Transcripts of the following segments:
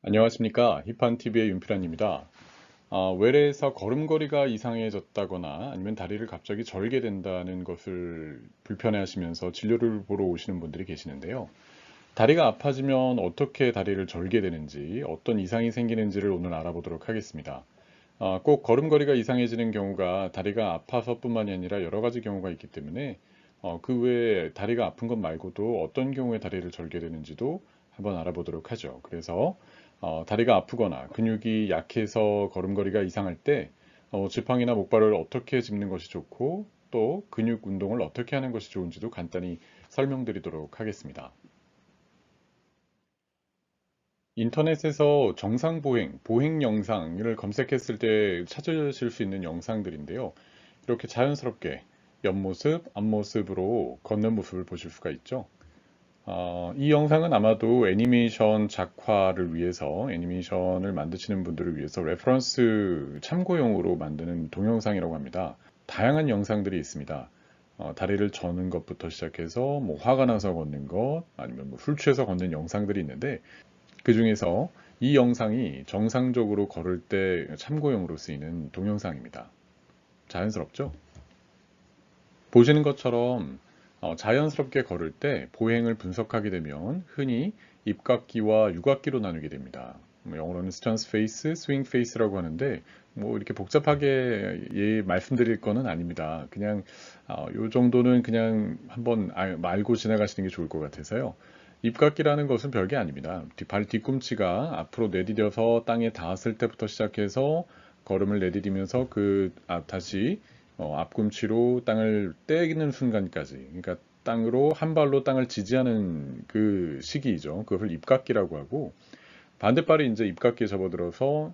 안녕하십니까. 힙한TV의 윤필환입니다. 외래에서 걸음걸이가 이상해졌다거나 아니면 다리를 갑자기 절게 된다는 것을 불편해 하시면서 진료를 보러 오시는 분들이 계시는데요. 다리가 아파지면 어떻게 다리를 절게 되는지, 어떤 이상이 생기는지를 오늘 알아보도록 하겠습니다. 꼭 걸음걸이가 이상해지는 경우가 다리가 아파서뿐만이 아니라 여러 가지 경우가 있기 때문에 그 외에 다리가 아픈 것 말고도 어떤 경우에 다리를 절게 되는지도 한번 알아보도록 하죠. 그래서 다리가 아프거나 근육이 약해서 걸음걸이가 이상할 때 지팡이나 목발을 어떻게 짚는 것이 좋고 또 근육 운동을 어떻게 하는 것이 좋은지도 간단히 설명드리도록 하겠습니다. 인터넷에서 정상 보행, 보행 영상을 검색했을 때 찾으실 수 있는 영상들인데요. 이렇게 자연스럽게 옆모습, 앞모습으로 걷는 모습을 보실 수가 있죠. 이 영상은 아마도 애니메이션 작화를 위해서, 애니메이션을 만드시는 분들을 위해서 레퍼런스 참고용으로 만드는 동영상이라고 합니다. 다양한 영상들이 있습니다. 다리를 저는 것부터 시작해서 뭐 화가 나서 걷는 것, 아니면 뭐술 취해서 걷는 영상들이 있는데 그 중에서 이 영상이 정상적으로 걸을 때 참고용으로 쓰이는 동영상입니다. 자연스럽죠? 보시는 것처럼 자연스럽게 걸을 때 보행을 분석하게 되면 흔히 입각기와 유각기로 나누게 됩니다. 영어로는 스턴스 페이스, 스윙 페이스라고 하는데 뭐 이렇게 복잡하게 말씀드릴 거는 아닙니다. 그냥 요 정도는 그냥 한번 알고 지나가시는 게 좋을 것 같아서요. 입각기라는 것은 별게 아닙니다. 발 뒤꿈치가 앞으로 내디뎌서 땅에 닿았을 때부터 시작해서 걸음을 내디디면서 다시 앞꿈치로 땅을 떼기는 순간까지, 그러니까 땅으로 한 발로 땅을 지지하는 그 시기이죠. 그것을 입각기라고 하고 반대발이 이제 입각기에 접어들어서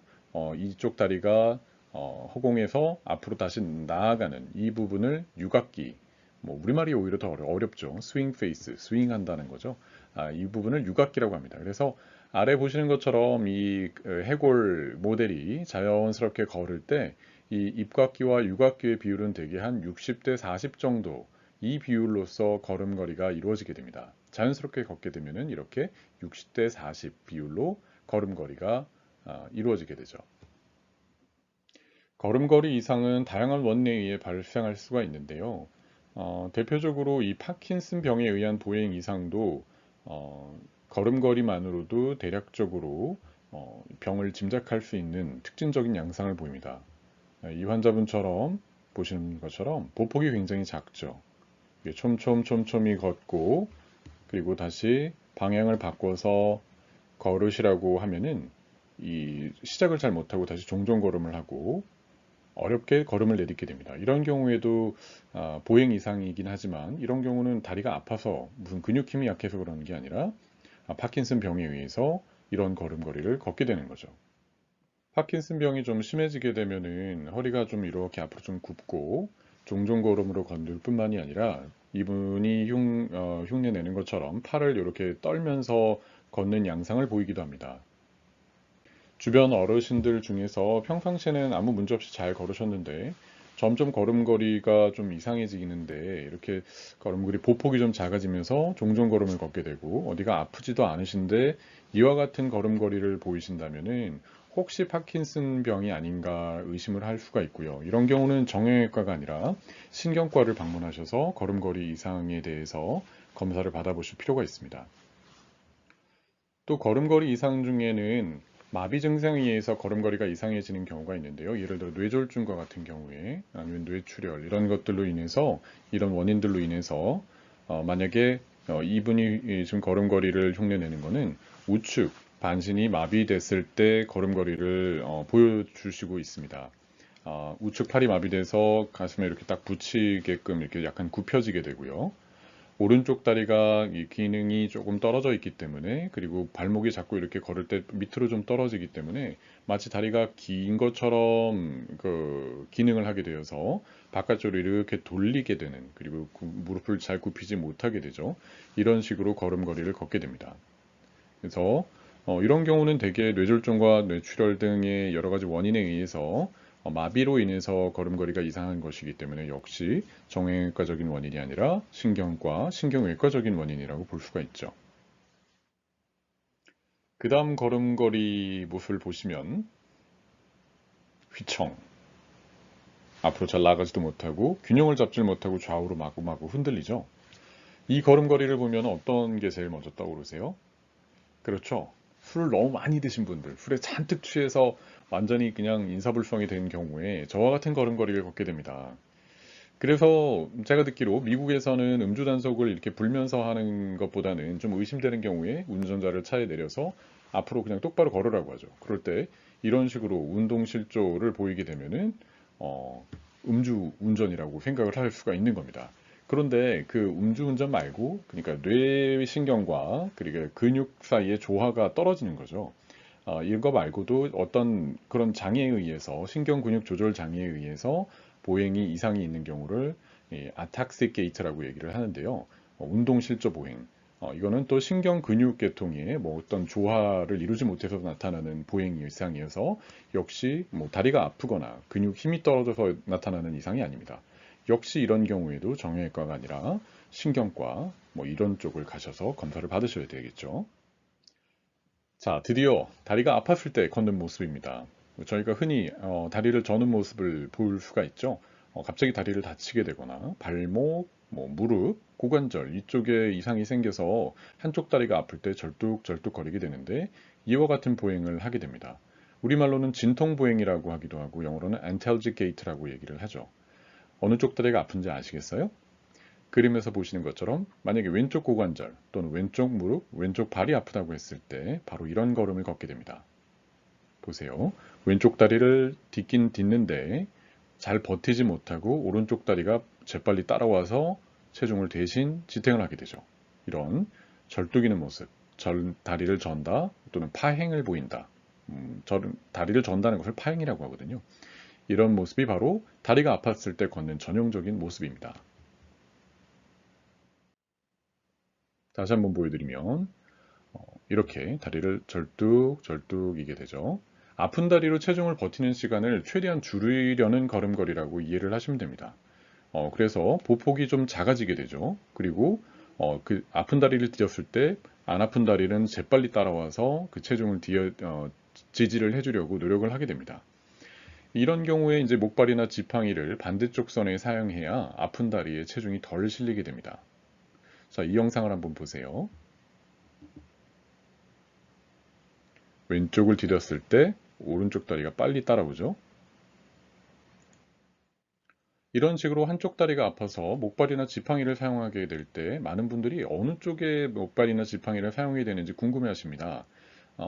이쪽 다리가 허공에서 앞으로 다시 나아가는 이 부분을 유각기, 뭐 우리말이 오히려 더 어렵죠. 스윙 페이스, 스윙한다는 거죠. 이 부분을 유각기라고 합니다. 그래서 아래 보시는 것처럼 이 해골 모델이 자연스럽게 걸을 때 이 입각기와 유각기의 비율은 대개 한 60대 40 정도, 이 비율로서 걸음걸이가 이루어지게 됩니다. 자연스럽게 걷게 되면은 이렇게 60대 40 비율로 걸음걸이가 이루어지게 되죠. 걸음걸이 이상은 다양한 원인에 의해 발생할 수가 있는데요. 대표적으로 이 파킨슨 병에 의한 보행 이상도 걸음걸이만으로도 대략적으로 병을 짐작할 수 있는 특징적인 양상을 보입니다. 이 환자분처럼 보시는 것처럼 보폭이 굉장히 작죠. 촘촘촘촘히 걷고 그리고 다시 방향을 바꿔서 걸으시라고 하면은 이 시작을 잘 못하고 다시 종종 걸음을 하고 어렵게 걸음을 내딛게 됩니다. 이런 경우에도 보행 이상이긴 하지만 이런 경우는 다리가 아파서 무슨 근육 힘이 약해서 그러는 게 아니라 파킨슨 병에 의해서 이런 걸음걸이를 걷게 되는 거죠. 파킨슨 병이 좀 심해지게 되면은 허리가 좀 이렇게 앞으로 좀 굽고 종종 걸음으로 걷을 뿐만이 아니라 이분이 흉내 내는 것처럼 팔을 이렇게 떨면서 걷는 양상을 보이기도 합니다. 주변 어르신들 중에서 평상시에는 아무 문제 없이 잘 걸으셨는데 점점 걸음걸이가 좀 이상해지는데 이렇게 걸음걸이 보폭이 좀 작아지면서 종종 걸음을 걷게 되고 어디가 아프지도 않으신데 이와 같은 걸음걸이를 보이신다면은 혹시 파킨슨 병이 아닌가 의심을 할 수가 있고요. 이런 경우는 정형외과가 아니라 신경과를 방문하셔서 걸음걸이 이상에 대해서 검사를 받아보실 필요가 있습니다. 또 걸음걸이 이상 중에는 마비 증상에 의해서 걸음걸이가 이상해지는 경우가 있는데요. 예를 들어 뇌졸중과 같은 경우에 아니면 뇌출혈 이런 것들로 인해서 이런 원인들로 인해서 만약에 이분이 지금 걸음걸이를 흉내내는 거는 우측 반신이 마비됐을 때 걸음걸이를 보여주시고 있습니다. 우측 팔이 마비돼서 가슴에 이렇게 딱 붙이게끔 이렇게 약간 굽혀지게 되고요. 오른쪽 다리가 이 기능이 조금 떨어져 있기 때문에 그리고 발목이 자꾸 이렇게 걸을 때 밑으로 좀 떨어지기 때문에 마치 다리가 긴 것처럼 그 기능을 하게 되어서 바깥쪽으로 이렇게 돌리게 되는 그리고 무릎을 잘 굽히지 못하게 되죠. 이런 식으로 걸음걸이를 걷게 됩니다. 그래서 이런 경우는 대개 뇌졸중과 뇌출혈 등의 여러 가지 원인에 의해서 마비로 인해서 걸음걸이가 이상한 것이기 때문에 역시 정형외과적인 원인이 아니라 신경과 신경외과적인 원인이라고 볼 수가 있죠. 그 다음 걸음걸이 모습을 보시면 휘청. 앞으로 잘 나가지도 못하고 균형을 잡질 못하고 좌우로 마구마구 흔들리죠. 이 걸음걸이를 보면 어떤 게 제일 먼저 떠오르세요? 그렇죠. 술을 너무 많이 드신 분들, 술에 잔뜩 취해서 완전히 그냥 인사불성이 된 경우에 저와 같은 걸음걸이를 걷게 됩니다. 그래서 제가 듣기로 미국에서는 음주 단속을 이렇게 불면서 하는 것보다는 좀 의심되는 경우에 운전자를 차에 내려서 앞으로 그냥 똑바로 걸으라고 하죠. 그럴 때 이런 식으로 운동 실조를 보이게 되면은 음주 운전이라고 생각을 할 수가 있는 겁니다. 그런데 그 음주운전 말고 그러니까 뇌신경과 그리고 근육 사이의 조화가 떨어지는 거죠. 이거 말고도 어떤 그런 장애에 의해서 신경 근육 조절 장애에 의해서 보행이 이상이 있는 경우를 아탁식 게이트라고 얘기를 하는데요. 운동 실조 보행. 이거는 또 신경 근육 계통의 뭐 어떤 조화를 이루지 못해서 나타나는 보행 이상이어서 역시 뭐 다리가 아프거나 근육 힘이 떨어져서 나타나는 이상이 아닙니다. 역시 이런 경우에도 정형외과가 아니라 신경과 뭐 이런 쪽을 가셔서 검사를 받으셔야 되겠죠. 자, 드디어 다리가 아팠을 때 걷는 모습입니다. 저희가 흔히 다리를 저는 모습을 볼 수가 있죠. 갑자기 다리를 다치게 되거나 발목, 뭐 무릎, 고관절 이쪽에 이상이 생겨서 한쪽 다리가 아플 때 절뚝절뚝 거리게 되는데 이와 같은 보행을 하게 됩니다. 우리말로는 진통보행이라고 하기도 하고 영어로는 antalgic gait라고 얘기를 하죠. 어느 쪽 다리가 아픈지 아시겠어요? 그림에서 보시는 것처럼 만약에 왼쪽 고관절 또는 왼쪽 무릎, 왼쪽 발이 아프다고 했을 때 바로 이런 걸음을 걷게 됩니다. 보세요. 왼쪽 다리를 딛긴 딛는데 잘 버티지 못하고 오른쪽 다리가 재빨리 따라와서 체중을 대신 지탱을 하게 되죠. 이런 절뚝이는 모습, 다리를 전다 또는 파행을 보인다. 다리를 전다는 것을 파행이라고 하거든요. 이런 모습이 바로 다리가 아팠을 때 걷는 전형적인 모습입니다. 다시 한번 보여드리면 이렇게 다리를 절뚝절뚝이게 되죠. 아픈 다리로 체중을 버티는 시간을 최대한 줄이려는 걸음걸이라고 이해를 하시면 됩니다. 그래서 보폭이 좀 작아지게 되죠. 그리고 그 아픈 다리를 디뎠을 때 안 아픈 다리는 재빨리 따라와서 그 체중을 지지를 해주려고 노력을 하게 됩니다. 이런 경우에 이제 목발이나 지팡이를 반대쪽 선에 사용해야 아픈 다리에 체중이 덜 실리게 됩니다. 자, 이 영상을 한번 보세요. 왼쪽을 디뎠을 때 오른쪽 다리가 빨리 따라오죠. 이런 식으로 한쪽 다리가 아파서 목발이나 지팡이를 사용하게 될 때 많은 분들이 어느 쪽에 목발이나 지팡이를 사용해야 되는지 궁금해 하십니다.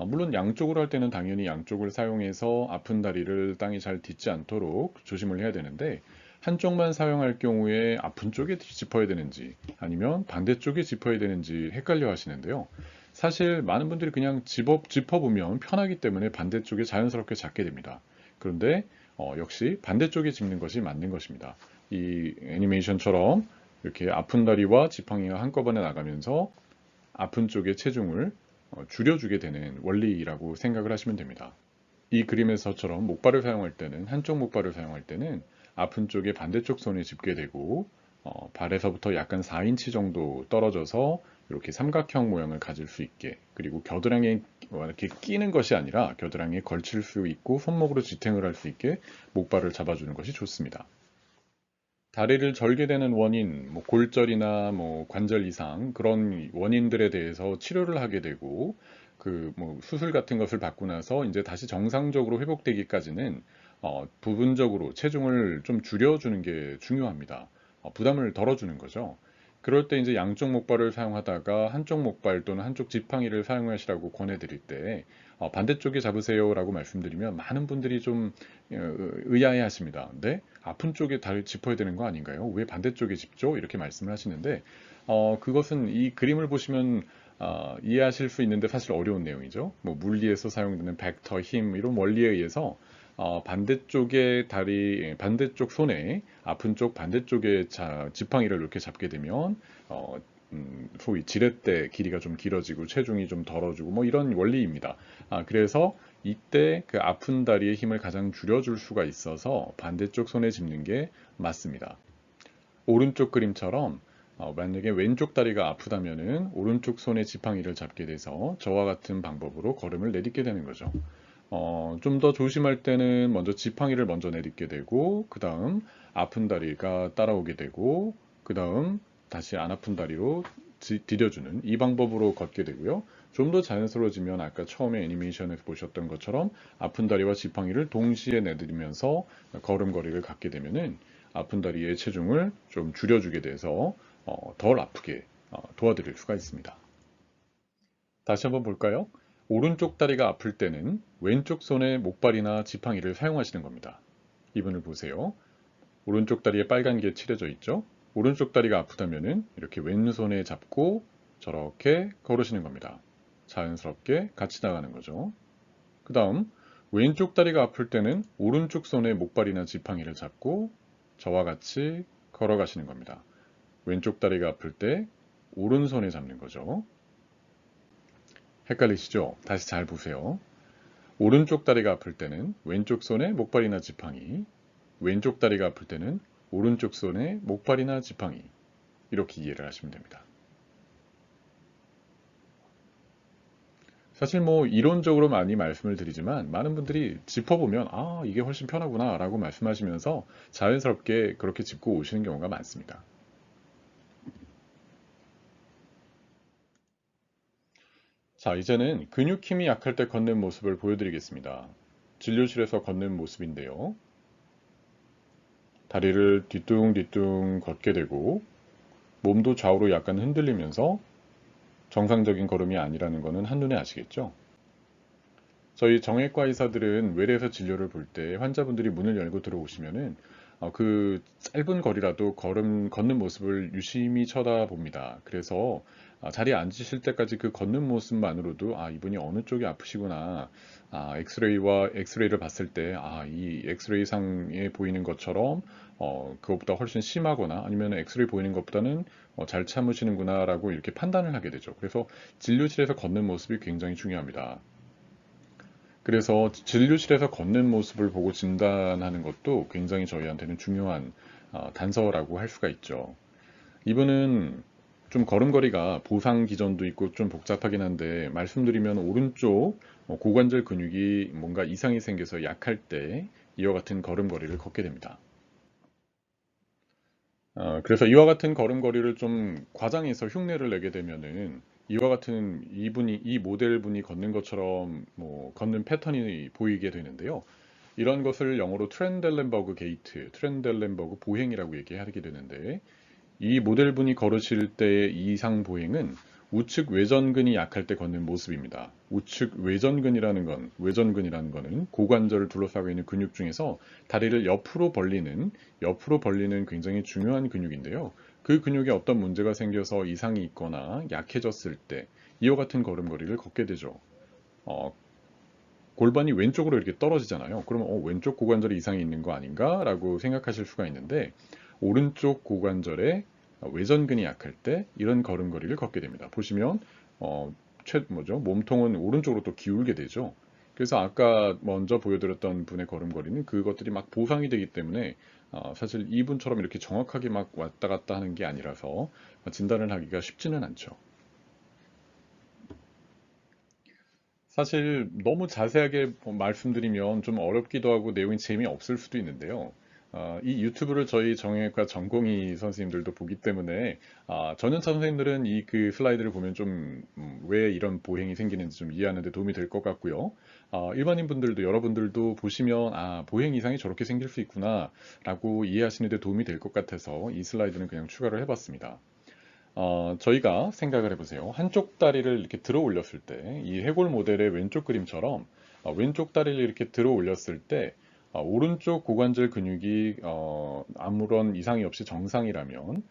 물론 양쪽으로 할 때는 당연히 양쪽을 사용해서 아픈 다리를 땅에 잘 딛지 않도록 조심을 해야 되는데 한쪽만 사용할 경우에 아픈 쪽에 짚어야 되는지 아니면 반대쪽에 짚어야 되는지 헷갈려 하시는데요. 사실 많은 분들이 그냥 짚어보면 편하기 때문에 반대쪽에 자연스럽게 잡게 됩니다. 그런데 역시 반대쪽에 짚는 것이 맞는 것입니다. 이 애니메이션처럼 이렇게 아픈 다리와 지팡이가 한꺼번에 나가면서 아픈 쪽의 체중을 줄여주게 되는 원리라고 생각을 하시면 됩니다. 이 그림에서처럼 목발을 사용할 때는 한쪽 목발을 사용할 때는 아픈 쪽에 반대쪽 손에 짚게 되고 발에서부터 약간 4인치 정도 떨어져서 이렇게 삼각형 모양을 가질 수 있게 그리고 겨드랑이에 이렇게 끼는 것이 아니라 겨드랑이에 걸칠 수 있고 손목으로 지탱을 할 수 있게 목발을 잡아주는 것이 좋습니다. 다리를 절게 되는 원인, 뭐 골절이나 뭐 관절 이상 그런 원인들에 대해서 치료를 하게 되고 그 뭐 수술 같은 것을 받고 나서 이제 다시 정상적으로 회복되기까지는 부분적으로 체중을 좀 줄여주는 게 중요합니다. 부담을 덜어주는 거죠. 그럴 때 이제 양쪽 목발을 사용하다가 한쪽 목발 또는 한쪽 지팡이를 사용하시라고 권해드릴 때 반대쪽에 잡으세요라고 말씀드리면 많은 분들이 좀 의아해 하십니다. 네? 아픈 쪽에 다리 짚어야 되는 거 아닌가요? 왜 반대쪽에 짚죠? 이렇게 말씀을 하시는데 그것은 이 그림을 보시면 이해하실 수 있는데 사실 어려운 내용이죠. 뭐 물리에서 사용되는 벡터, 힘 이런 원리에 의해서 반대쪽의 반대쪽 손에 아픈 쪽 반대쪽에 지팡이를 이렇게 잡게 되면 소위 지렛대 길이가 좀 길어지고 체중이 좀 덜어지고 뭐 이런 원리입니다. 그래서 이때 그 아픈 다리의 힘을 가장 줄여줄 수가 있어서 반대쪽 손에 짚는 게 맞습니다. 오른쪽 그림처럼 만약에 왼쪽 다리가 아프다면은 오른쪽 손의 지팡이를 잡게 돼서 저와 같은 방법으로 걸음을 내딛게 되는 거죠. 좀 더 조심할 때는 먼저 지팡이를 먼저 내딛게 되고, 그 다음 아픈 다리가 따라오게 되고, 그 다음 다시 안 아픈 다리로 디뎌주는 이 방법으로 걷게 되고요. 좀 더 자연스러워지면 아까 처음에 애니메이션에서 보셨던 것처럼 아픈 다리와 지팡이를 동시에 내딛으면서 걸음걸이를 갖게 되면은 아픈 다리의 체중을 좀 줄여주게 돼서 덜 아프게 도와드릴 수가 있습니다. 다시 한번 볼까요? 오른쪽 다리가 아플 때는 왼쪽 손의 목발이나 지팡이를 사용하시는 겁니다. 이분을 보세요. 오른쪽 다리에 빨간 게 칠해져 있죠? 오른쪽 다리가 아프다면은 이렇게 왼손에 잡고 저렇게 걸으시는 겁니다. 자연스럽게 같이 나가는 거죠. 그 다음 왼쪽 다리가 아플 때는 오른쪽 손의 목발이나 지팡이를 잡고 저와 같이 걸어가시는 겁니다. 왼쪽 다리가 아플 때 오른손에 잡는 거죠. 헷갈리시죠? 다시 잘 보세요. 오른쪽 다리가 아플 때는 왼쪽 손에 목발이나 지팡이, 왼쪽 다리가 아플 때는 오른쪽 손에 목발이나 지팡이, 이렇게 이해를 하시면 됩니다. 사실 뭐 이론적으로 많이 말씀을 드리지만 많은 분들이 짚어보면 이게 훨씬 편하구나 라고 말씀하시면서 자연스럽게 그렇게 짚고 오시는 경우가 많습니다. 자, 이제는 근육 힘이 약할 때 걷는 모습을 보여드리겠습니다. 진료실에서 걷는 모습인데요. 다리를 뒤뚱뒤뚱 걷게 되고 몸도 좌우로 약간 흔들리면서 정상적인 걸음이 아니라는 것은 한눈에 아시겠죠? 저희 정형외과 의사들은 외래에서 진료를 볼 때 환자분들이 문을 열고 들어오시면은 그 짧은 거리라도 걷는 모습을 유심히 쳐다봅니다. 그래서 자리에 앉으실 때까지 그 걷는 모습만으로도 이분이 어느 쪽이 아프시구나. 엑스레이를 봤을 때 이 엑스레이 상에 보이는 것처럼 그것보다 훨씬 심하거나 아니면 엑스레이 보이는 것보다는 잘 참으시는구나라고 이렇게 판단을 하게 되죠. 그래서 진료실에서 걷는 모습이 굉장히 중요합니다. 그래서 진료실에서 걷는 모습을 보고 진단하는 것도 굉장히 저희한테는 중요한 단서라고 할 수가 있죠. 이분은 좀 걸음걸이가 보상 기전도 있고 좀 복잡하긴 한데 말씀드리면 오른쪽 고관절 근육이 뭔가 이상이 생겨서 약할 때 이와 같은 걸음걸이를 걷게 됩니다. 그래서 이와 같은 걸음걸이를 좀 과장해서 흉내를 내게 되면은 이와 같은 이 모델 분이 걷는 것처럼 뭐 걷는 패턴이 보이게 되는데요. 이런 것을 영어로 트렌델렌버그 게이트, 트렌델렌버그 보행이라고 얘기하게 되는데 이 모델분이 걸으실 때의 이상 보행은 우측 외전근이 약할 때 걷는 모습입니다. 우측 외전근이라는 거는 고관절을 둘러싸고 있는 근육 중에서 다리를 옆으로 벌리는 굉장히 중요한 근육인데요. 그 근육에 어떤 문제가 생겨서 이상이 있거나 약해졌을 때 이와 같은 걸음걸이를 걷게 되죠. 어, 골반이 왼쪽으로 이렇게 떨어지잖아요. 그러면 왼쪽 고관절에 이상이 있는 거 아닌가? 라고 생각하실 수가 있는데 오른쪽 고관절에 외전근이 약할 때 이런 걸음걸이를 걷게 됩니다. 보시면 몸통은 오른쪽으로 또 기울게 되죠. 그래서 아까 먼저 보여드렸던 분의 걸음걸이는 그것들이 막 보상이 되기 때문에 사실 이분처럼 이렇게 정확하게 막 왔다 갔다 하는 게 아니라서 진단을 하기가 쉽지는 않죠. 사실 너무 자세하게 말씀드리면 좀 어렵기도 하고 내용이 재미없을 수도 있는데요. 이 유튜브를 저희 정형외과 전공의 선생님들도 보기 때문에 전연차 선생님들은 이 그 슬라이드를 보면 좀 왜 이런 보행이 생기는지 좀 이해하는 데 도움이 될 것 같고요. 일반인 분들도 여러분들도 보시면 보행 이상이 저렇게 생길 수 있구나 라고 이해하시는 데 도움이 될 것 같아서 이 슬라이드는 그냥 추가를 해봤습니다. 저희가 생각을 해보세요. 한쪽 다리를 이렇게 들어 올렸을 때, 이 해골 모델의 왼쪽 그림처럼 왼쪽 다리를 이렇게 들어 올렸을 때, 오른쪽 고관절 근육이 아무런 이상이 없이 정상이라면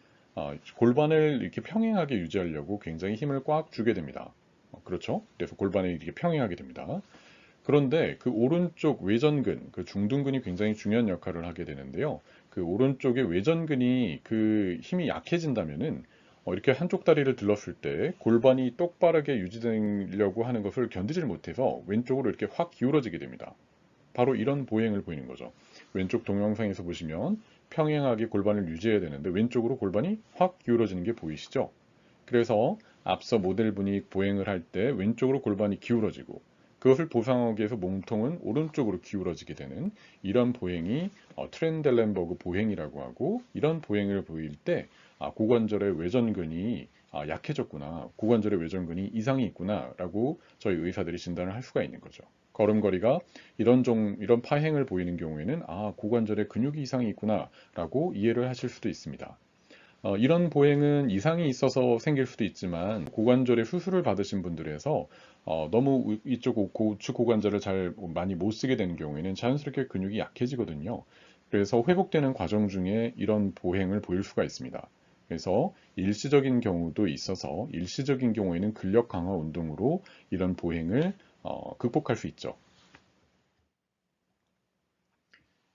골반을 이렇게 평행하게 유지하려고 굉장히 힘을 꽉 주게 됩니다. 그렇죠? 그래서 골반을 이렇게 평행하게 됩니다. 그런데 그 오른쪽 외전근, 그 중둔근이 굉장히 중요한 역할을 하게 되는데요. 그 오른쪽의 외전근이 그 힘이 약해진다면은 이렇게 한쪽 다리를 들렀을 때 골반이 똑바르게 유지되려고 하는 것을 견디질 못해서 왼쪽으로 이렇게 확 기울어지게 됩니다. 바로 이런 보행을 보이는 거죠. 왼쪽 동영상에서 보시면 평행하게 골반을 유지해야 되는데 왼쪽으로 골반이 확 기울어지는 게 보이시죠? 그래서 앞서 모델분이 보행을 할 때 왼쪽으로 골반이 기울어지고 그것을 보상하기 위해서 몸통은 오른쪽으로 기울어지게 되는 이런 보행이 트렌델렌버그 보행이라고 하고, 이런 보행을 보일 때 고관절의 외전근이 약해졌구나, 고관절의 외전근이 이상이 있구나 라고 저희 의사들이 진단을 할 수가 있는 거죠. 걸음걸이가 이런 파행을 보이는 경우에는 고관절에 근육이 이상이 있구나 라고 이해를 하실 수도 있습니다. 이런 보행은 이상이 있어서 생길 수도 있지만 고관절에 수술을 받으신 분들에서 너무 이쪽 우측 고관절을 잘 많이 못 쓰게 되는 경우에는 자연스럽게 근육이 약해지거든요. 그래서 회복되는 과정 중에 이런 보행을 보일 수가 있습니다. 그래서 일시적인 경우도 있어서 일시적인 경우에는 근력 강화 운동으로 이런 보행을 극복할 수 있죠.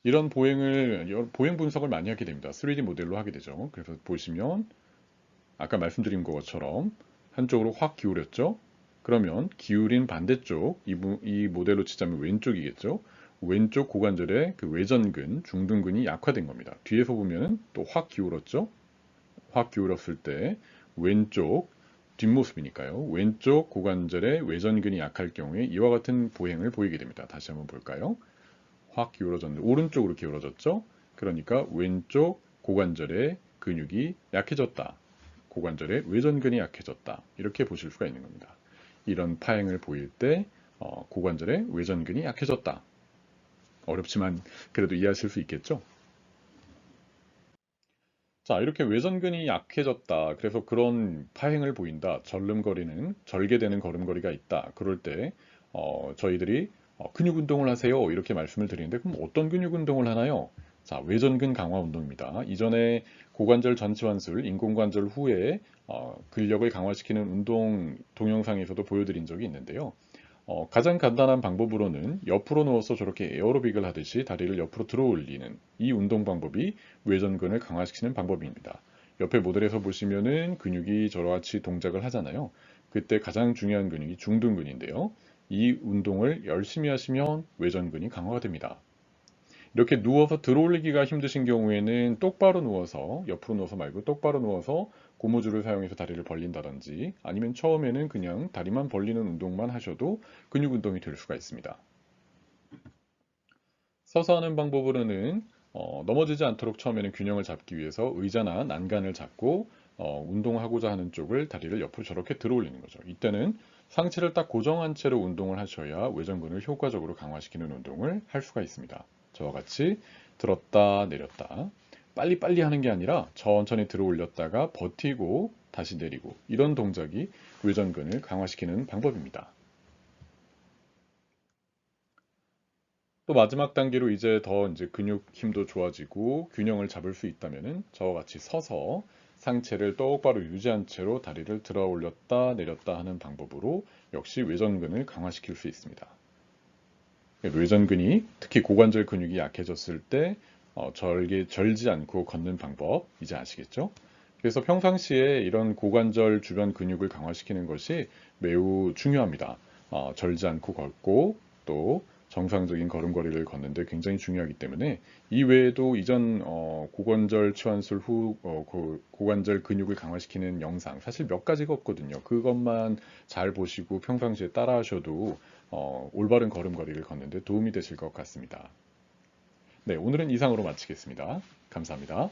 이런 보행 분석을 많이 하게 됩니다. 3D 모델로 하게 되죠. 그래서 보시면 아까 말씀드린 것처럼 한쪽으로 확 기울였죠. 그러면 기울인 반대쪽, 이 모델로 치자면 왼쪽이겠죠. 왼쪽 고관절의 그 외전근, 중둔근이 약화된 겁니다. 뒤에서 보면 또 확 기울었죠. 확 기울었을 때 왼쪽 뒷모습이니까요. 왼쪽 고관절의 외전근이 약할 경우에 이와 같은 보행을 보이게 됩니다. 다시 한번 볼까요? 확 기울어졌는데 오른쪽으로 기울어졌죠. 그러니까 왼쪽 고관절의 근육이 약해졌다. 고관절의 외전근이 약해졌다. 이렇게 보실 수가 있는 겁니다. 이런 파행을 보일 때 고관절의 외전근이 약해졌다. 어렵지만 그래도 이해하실 수 있겠죠? 자, 이렇게 외전근이 약해졌다. 그래서 그런 파행을 보인다. 절름거리는, 절개되는 걸음걸이가 있다. 그럴 때 저희들이 근육 운동을 하세요. 이렇게 말씀을 드리는데 그럼 어떤 근육 운동을 하나요? 자, 외전근 강화 운동입니다. 이전에 고관절 전치환술, 인공관절 후에 근력을 강화시키는 운동 동영상에서도 보여드린 적이 있는데요. 가장 간단한 방법으로는 옆으로 누워서 저렇게 에어로빅을 하듯이 다리를 옆으로 들어 올리는 이 운동 방법이 외전근을 강화시키는 방법입니다. 옆에 모델에서 보시면은 근육이 저같이 동작을 하잖아요. 그때 가장 중요한 근육이 중둔근인데요. 이 운동을 열심히 하시면 외전근이 강화가 됩니다. 이렇게 누워서 들어올리기가 힘드신 경우에는 똑바로 누워서, 옆으로 누워서 말고 똑바로 누워서 고무줄을 사용해서 다리를 벌린다든지, 아니면 처음에는 그냥 다리만 벌리는 운동만 하셔도 근육 운동이 될 수가 있습니다. 서서 하는 방법으로는 넘어지지 않도록 처음에는 균형을 잡기 위해서 의자나 난간을 잡고 운동하고자 하는 쪽을 다리를 옆으로 저렇게 들어 올리는 거죠. 이때는 상체를 딱 고정한 채로 운동을 하셔야 외전근을 효과적으로 강화시키는 운동을 할 수가 있습니다. 저와 같이 들었다 내렸다, 빨리빨리 하는 게 아니라 천천히 들어 올렸다가 버티고 다시 내리고, 이런 동작이 외전근을 강화시키는 방법입니다. 또 마지막 단계로 이제 근육 힘도 좋아지고 균형을 잡을 수 있다면은 저와 같이 서서 상체를 똑바로 유지한 채로 다리를 들어 올렸다 내렸다 하는 방법으로 역시 외전근을 강화시킬 수 있습니다. 외전근이, 특히 고관절 근육이 약해졌을 때 절지 않고 걷는 방법 이제 아시겠죠? 그래서 평상시에 이런 고관절 주변 근육을 강화시키는 것이 매우 중요합니다. 절지 않고 걷고 또 정상적인 걸음걸이를 걷는데 굉장히 중요하기 때문에, 이 외에도 이전 고관절 치환술 후 고관절 근육을 강화시키는 영상 사실 몇 가지가 없거든요. 그것만 잘 보시고 평상시에 따라 하셔도 올바른 걸음걸이를 걷는데 도움이 되실 것 같습니다. 네, 오늘은 이상으로 마치겠습니다. 감사합니다.